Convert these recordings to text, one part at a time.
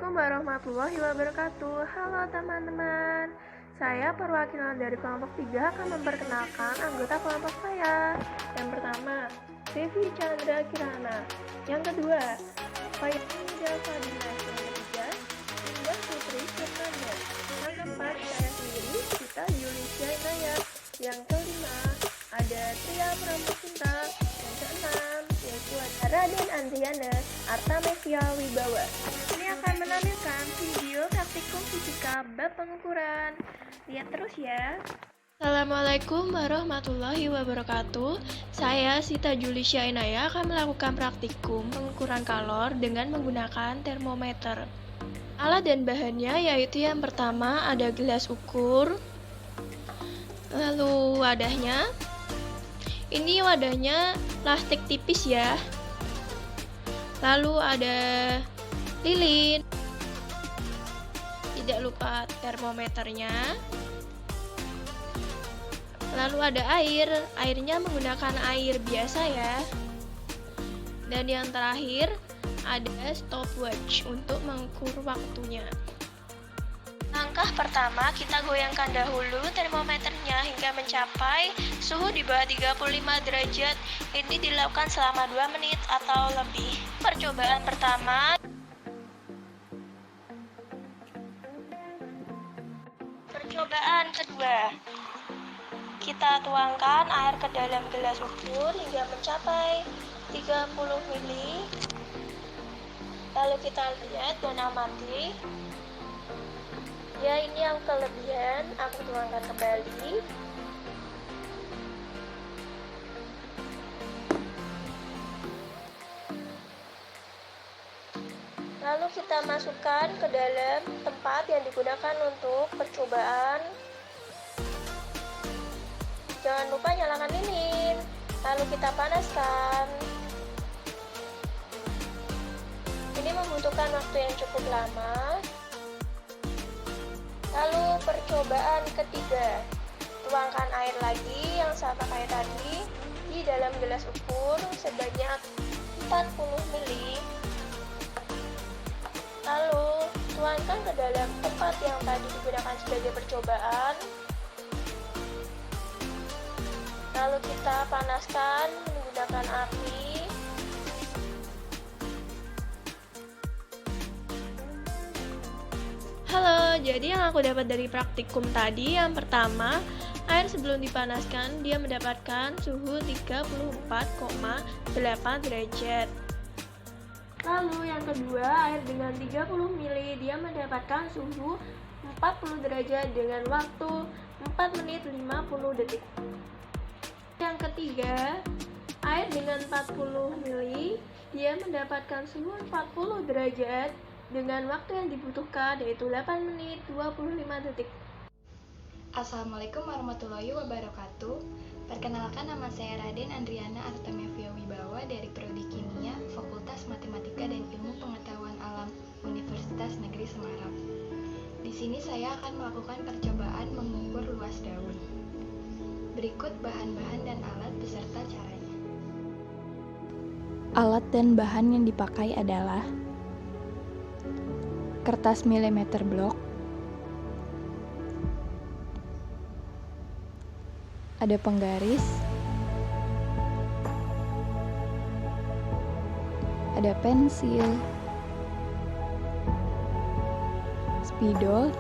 Assalamualaikum warahmatullahi wabarakatuh. Halo teman-teman. Saya perwakilan dari kelompok 3 akan memperkenalkan anggota kelompok saya. Yang pertama, Devi Chandra Kirana. Yang kedua, Fayida Fadila. Yang ketiga, Indah Putri Firmanda. Yang keempat, saya sendiri, Sita Yulisya Inayat. Yang kelima, ada Tria Pramusinta. Yang keenam, yaitu ada Raden Andriana Artamevia Wibawa. Ini akan menampilkan video praktikum fisika bab pengukuran. Lihat terus ya. Assalamualaikum warahmatullahi wabarakatuh. Saya Sita Julisya Inaya akan melakukan praktikum pengukuran kalor dengan menggunakan termometer. Alat dan bahannya yaitu yang pertama ada gelas ukur, lalu wadahnya. Ini wadahnya plastik tipis ya. Lalu ada lilin. Tidak lupa termometernya. Lalu ada air. Airnya menggunakan air biasa ya. Dan yang terakhir ada stopwatch untuk mengukur waktunya. Langkah pertama, kita goyangkan dahulu termometernya hingga mencapai suhu di bawah 35 derajat. Ini dilakukan selama 2 menit atau lebih. Percobaan pertama. Percobaan kedua. Kita tuangkan air ke dalam gelas ukur hingga mencapai 30 ml. Lalu kita lihat dan amati. Ya, ini yang kelebihan, aku tuangkan kembali. Lalu kita masukkan ke dalam tempat yang digunakan untuk percobaan. Jangan lupa nyalakan lilin. Lalu kita panaskan. Ini membutuhkan waktu yang cukup lama. Lalu percobaan ketiga, tuangkan air lagi yang sama kayak tadi di dalam gelas ukur sebanyak 40 ml. Lalu tuangkan ke dalam tempat yang tadi digunakan sebagai percobaan. Lalu kita panaskan menggunakan api. Halo, jadi yang aku dapat dari praktikum tadi, yang pertama, air sebelum dipanaskan dia mendapatkan suhu 34,8 derajat. Lalu yang kedua, air dengan 30 ml dia mendapatkan suhu 40 derajat dengan waktu 4 menit 50 detik. Yang ketiga, air dengan 40 ml dia mendapatkan suhu 40 derajat dengan waktu yang dibutuhkan yaitu 8 menit 25 detik. Assalamualaikum warahmatullahi wabarakatuh. Perkenalkan, nama saya Raden Andriana Artamevia Wibawa dari Prodi Kimia, Fakultas Matematika dan Ilmu Pengetahuan Alam Universitas Negeri Semarang. Di sini saya akan melakukan percobaan mengukur luas daun. Berikut bahan-bahan dan alat beserta caranya. Alat dan bahan yang dipakai adalah kertas milimeter blok, ada penggaris, ada pensil, spidol,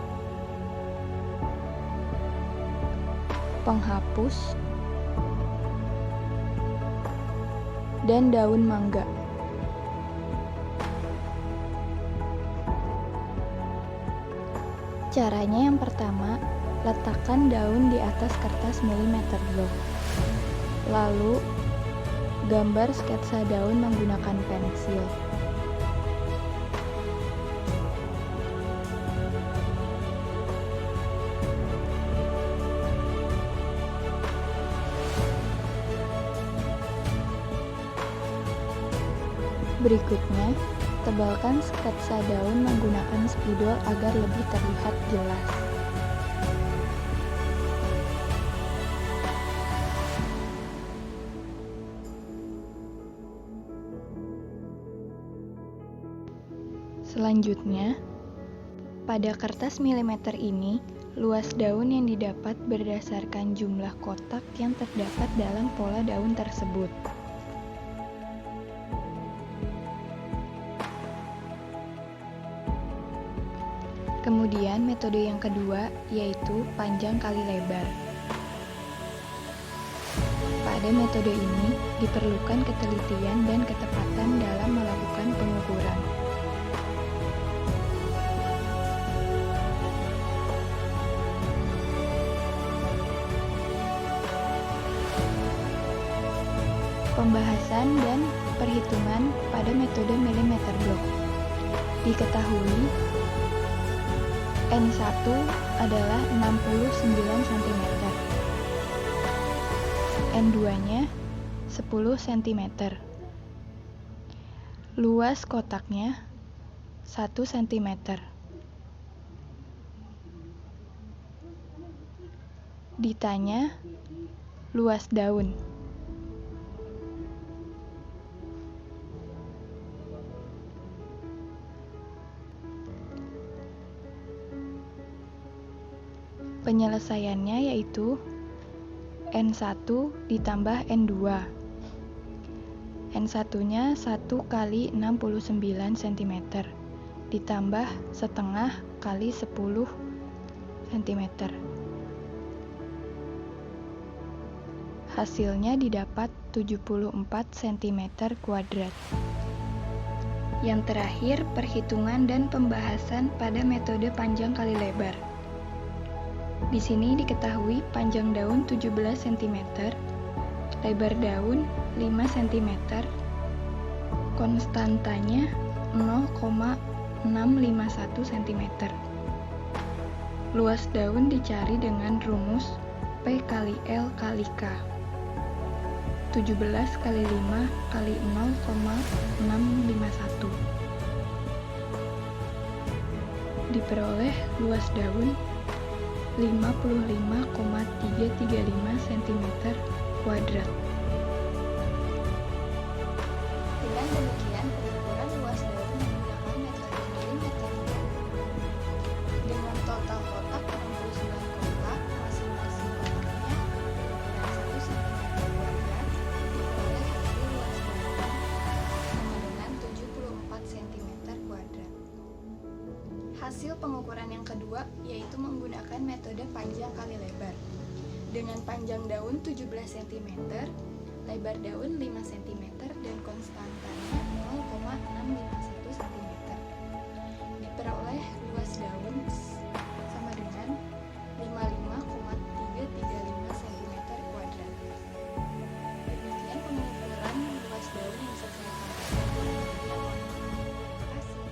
penghapus, dan daun mangga. Caranya yang pertama, letakkan daun di atas kertas milimeter blok. Lalu, gambar sketsa daun menggunakan pensil. Berikutnya, tebalkan sketsa daun menggunakan spidol agar lebih terlihat jelas. Selanjutnya, Pada kertas milimeter ini, luas daun yang didapat berdasarkan jumlah kotak yang terdapat dalam pola daun tersebut. Kemudian metode yang kedua yaitu panjang kali lebar. Pada metode ini diperlukan ketelitian dan ketepatan dalam melakukan pengukuran. Pembahasan dan perhitungan pada metode milimeter blok. Diketahui N1 adalah 69 cm. N2-nya 10 cm. Luas kotaknya 1 cm. Ditanya luas daun. Penyelesaiannya yaitu N1 ditambah N2. N1-nya 1 kali 69 cm ditambah setengah kali 10 cm. Hasilnya didapat 74 cm kuadrat. Yang terakhir, perhitungan dan pembahasan pada metode panjang kali lebar. Di sini diketahui panjang daun 17 cm, lebar daun 5 cm, konstantanya 0,651 cm. Luas daun dicari dengan rumus P kali L kali K. 17 kali 5 kali 0,651. Diperoleh luas daun 55,335 cm kuadrat. Dengan demikian, pengukuran luas daun menggunakan metode milimeter blok. Dengan total kotak 69 kotak, masing-masing kotaknya berukuran 1 cm kuadrat, diperoleh hasil luas daun sama dengan 74 cm kuadrat. Hasil pengukuran yang kedua yaitu menggunakan metode panjang kali lebar. Dengan panjang daun 17 cm, lebar daun 5 cm dan konstantanya 0,651 cm. Diperoleh luas daun sama dengan 55,335 cm kuadrat. Demikian pengukuran luas daun yang bisa saya sampaikan. Terima kasih.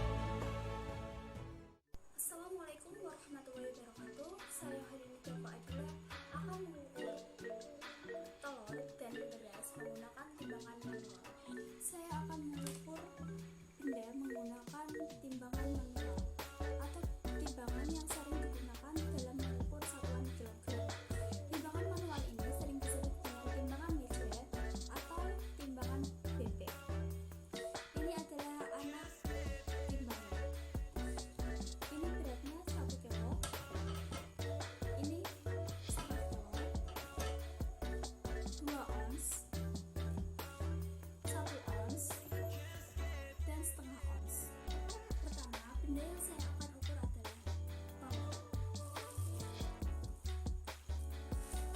Assalamualaikum warahmatullahi wabarakatuh. Saya Halini Joko Adila akan mengukur telur dan beras menggunakan timbangan manual. Saya akan mengukur benda menggunakan timbangan manual atau timbangan yang sering digunakan dalam mengukur satuan kilogram. Timbangan manual ini sering disebut dengan timbangan meja atau timbangan bebek. Ini adalah anak timbangan. Ini beratnya 1 kilo. Ini setengah kilo. 2 ons, 1 ons, dan setengah ons. Pertama, benda yang saya akan ukur adalah telur.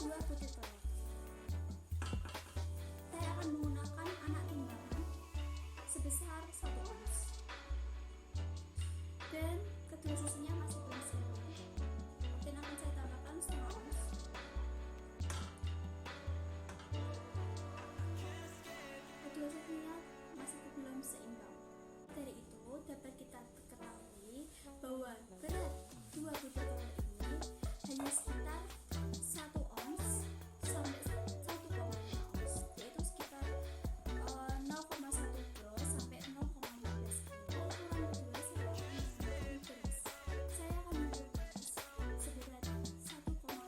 2 butir telur. Saya akan menggunakan anak timbangan sebesar 1 ons. Dan kedua sisinya masih belum sama, dan akan saya tambahkan setengah ons. Kedua sisinya masih belum seimbang. Dari itu dapat kita ketahui bahwa berat 2 butir telur ini hanya sekitar 1 ons sampai 1,5 ons, yaitu sekitar 0,1 kilo sampai 0,15 kilo. Ukuran kedua saya akan menggunakan beras. Saya akan mengukur beras seberat 1,5 kilo.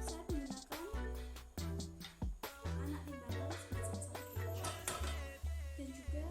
Saya menggunakan anak timbangan sebesar 1 kilo dan juga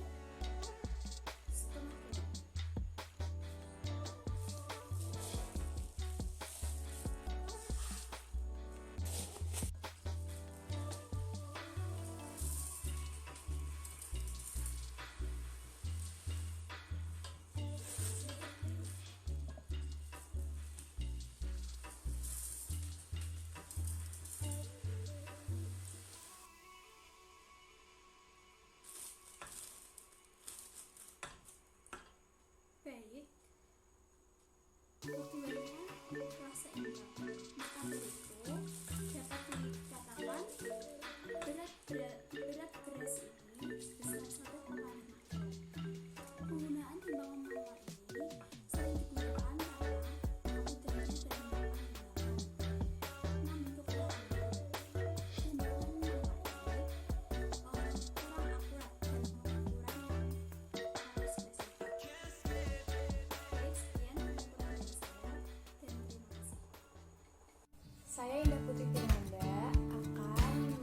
Saya Indah Putri Firmanda akan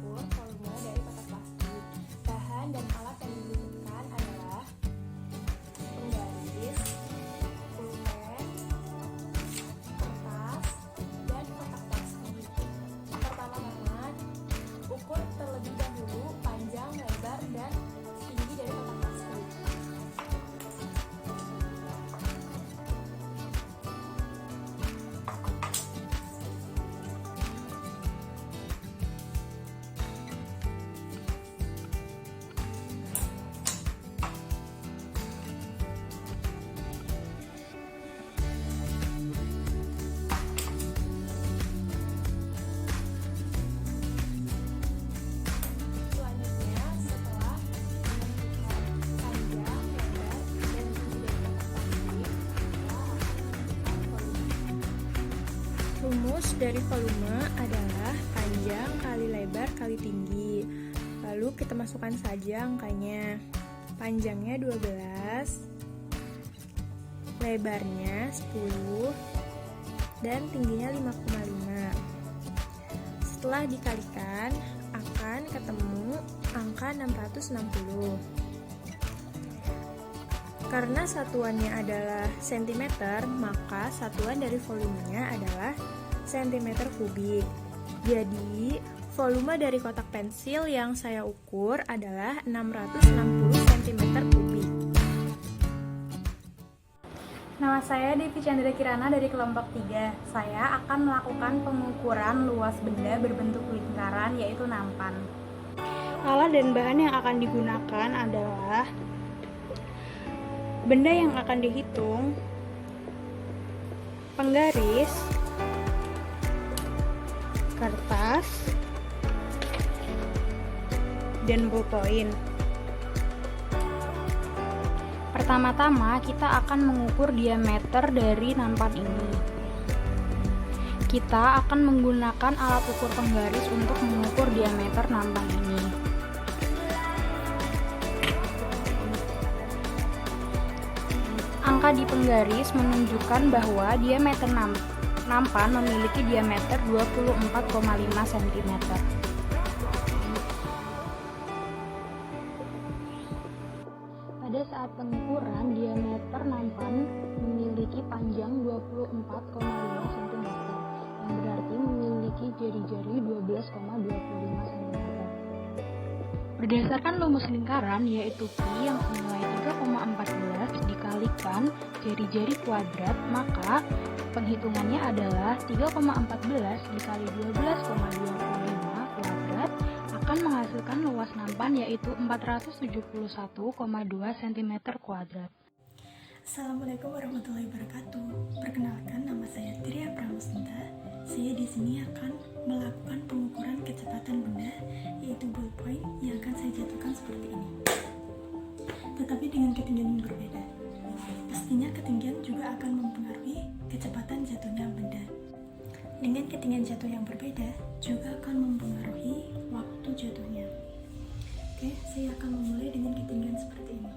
mengukur volume dari kotak plastik. Bahan dan alat yang dibutuhkan adalah penggaris, pulpen, kertas, dan kotak plastik. Pertama-tama, ukur terlebih dahulu panjang, lebar, dan tinggi dari kotak plastik. Selanjutnya, setelah menentukan panjang, lebar, dan tinggi dari kotak plastik, kita akan menentukan volume. Rumus dari volume adalah panjang kali lebar kali tinggi. Lalu kita masukkan saja angkanya. Panjangnya 12, lebarnya 10, dan tingginya 5,5. Setelah dikalikan, akan ketemu angka 660. Karena satuannya adalah cm, maka satuan dari volumenya adalah cm kubik. Jadi, volume dari kotak pensil yang saya ukur adalah 660 cm kubik. Nama saya Devi Chandra Kirana dari kelompok 3. Saya akan melakukan pengukuran luas benda berbentuk lingkaran, yaitu nampan. Alat dan bahan yang akan digunakan adalah benda yang akan dihitung, penggaris, kertas, dan ballpoint. Pertama-tama kita akan mengukur diameter dari nampan ini. Kita akan menggunakan alat ukur penggaris untuk mengukur diameter nampan ini. Angka di penggaris menunjukkan bahwa diameter nampan memiliki diameter 24,5 cm. Pada saat pengukuran, diameter nampan memiliki panjang 24,5 cm, yang berarti memiliki jari-jari 12,25 cm. Berdasarkan rumus lingkaran, yaitu Pi yang senilai 3,14 dikalikan jari-jari kuadrat, maka penghitungannya adalah 3,14 dikali 12,25 kuadrat akan menghasilkan luas nampan yaitu 471,2 cm kuadrat. Assalamualaikum warahmatullahi wabarakatuh. Perkenalkan, nama saya Tria Pramusinta. Saya di sini akan melakukan pengukuran kecepatan benda, yaitu ballpoint yang akan saya jatuhkan seperti ini. Tetapi dengan ketinggian yang berbeda. Pastinya ketinggian juga akan mempengaruhi kecepatan jatuhnya benda. Dengan ketinggian jatuh yang berbeda juga akan mempengaruhi waktu jatuhnya. Oke, saya akan memulai dengan ketinggian seperti ini.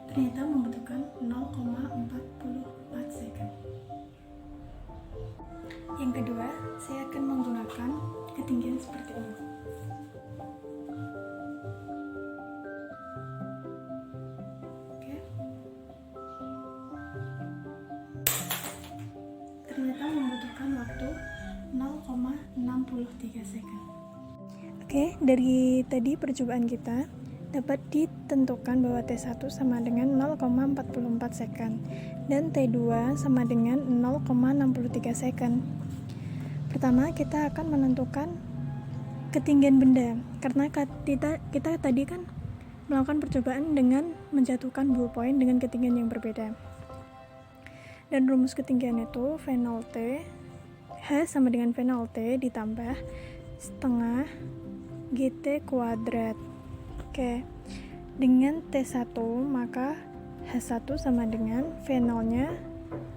Ternyata membutuhkan 0,44 second. Yang kedua, saya akan menggunakan ketinggian seperti ini. Oke. Ternyata membutuhkan waktu 0,63 second. Oke, dari tadi percobaan kita dapat ditentukan bahwa T1 sama dengan 0,44 second dan T2 sama dengan 0,63 second. Pertama, kita akan menentukan ketinggian benda karena kita tadi kan melakukan percobaan dengan menjatuhkan ballpoint dengan ketinggian yang berbeda. Dan rumus ketinggian itu V0 T H sama dengan V0 T ditambah setengah GT kuadrat. Oke, dengan T1 maka H1 sama dengan V0-nya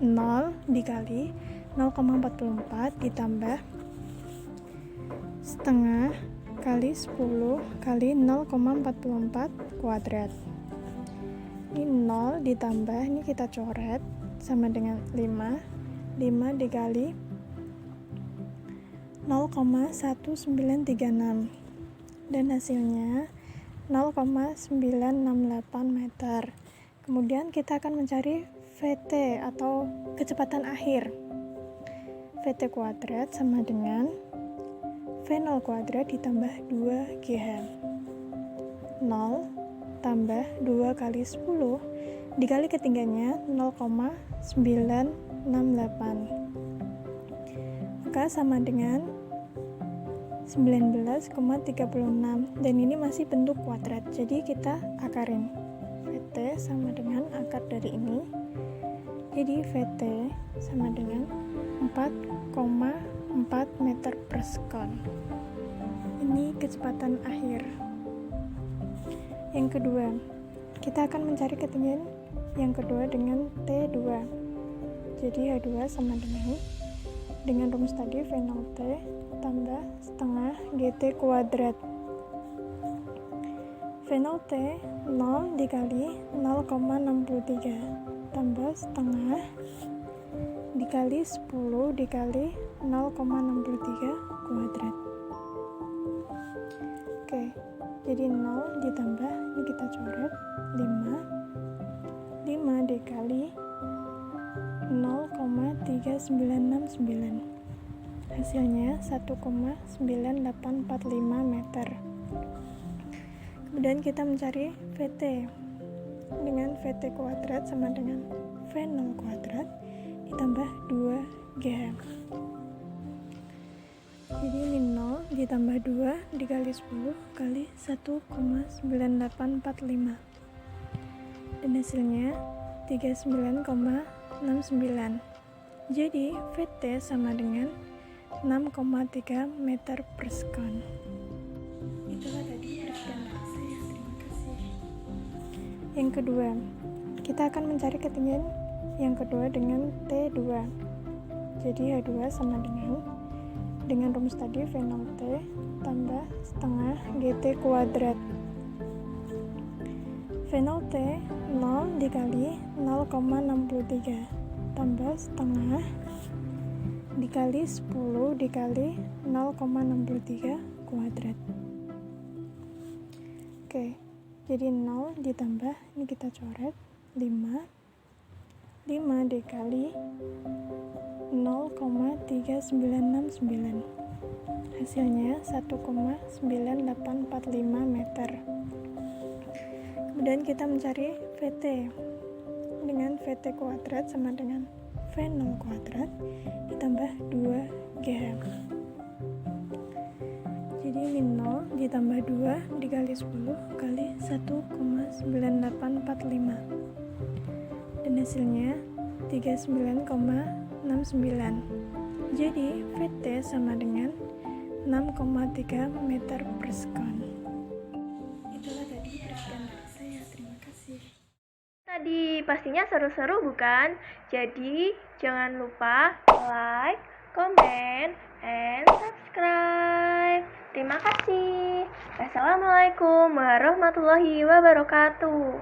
0 dikali 0,44 ditambah setengah kali 10 kali 0,44 kuadrat. Ini 0 ditambah, ini kita coret, sama dengan 5. 5 dikali 0,1936. Dan hasilnya 0,968 meter. Kemudian kita akan mencari VT atau kecepatan akhir. VT kuadrat sama dengan V0 kuadrat ditambah 2GH. 0 tambah 2 kali 10 dikali ketinggiannya 0,968. Maka sama dengan 19,36, dan ini masih bentuk kuadrat, jadi kita akarin. VT sama dengan akar dari ini, jadi VT sama dengan 4,4 meter per sekon. Ini kecepatan akhir. Yang kedua, kita akan mencari ketinggian yang kedua dengan T2. Jadi H2 sama dengan rumus tadi V0T tambah setengah GT kuadrat. V0T 0 dikali 0,63 tambah setengah dikali 10 dikali 0,63 kuadrat. Oke, jadi 0 ditambah, ini kita coret, 5 dikali 0,3969. Hasilnya 1,9845 meter. Kemudian kita mencari VT. Dengan VT kuadrat sama dengan V0 kuadrat ditambah 2GH. Jadi ini 0 ditambah 2 dikali 10 kali 1,9845. Dan hasilnya 39,69. Jadi VT sama dengan 6,3 meter per sekon. Itulah tadi perhatian saya. Terima kasih. Yang kedua, kita akan mencari ketinggian yang kedua dengan T2. Jadi H2 sama dengan rumus tadi V0T tambah setengah GT kuadrat. V0T 0 dikali 0,63 tambah setengah dikali 10 dikali 0,63 kuadrat. Oke, jadi 0 ditambah, ini kita coret, 5 dikali 0,3969. Hasilnya 1,9845 meter. Kemudian kita mencari VT. Dengan VT kuadrat sama dengan V0 kuadrat ditambah 2GH. Jadi ini 0 ditambah 2 dikali 10 kali 1,9845. Dan hasilnya 39,69. Jadi VT sama dengan 6,3 meter per sekon. Itulah tadi perhatian dari saya. Terima kasih. Tadi pastinya seru-seru bukan? Jadi jangan lupa like, comment, and subscribe. Terima kasih. Assalamualaikum warahmatullahi wabarakatuh.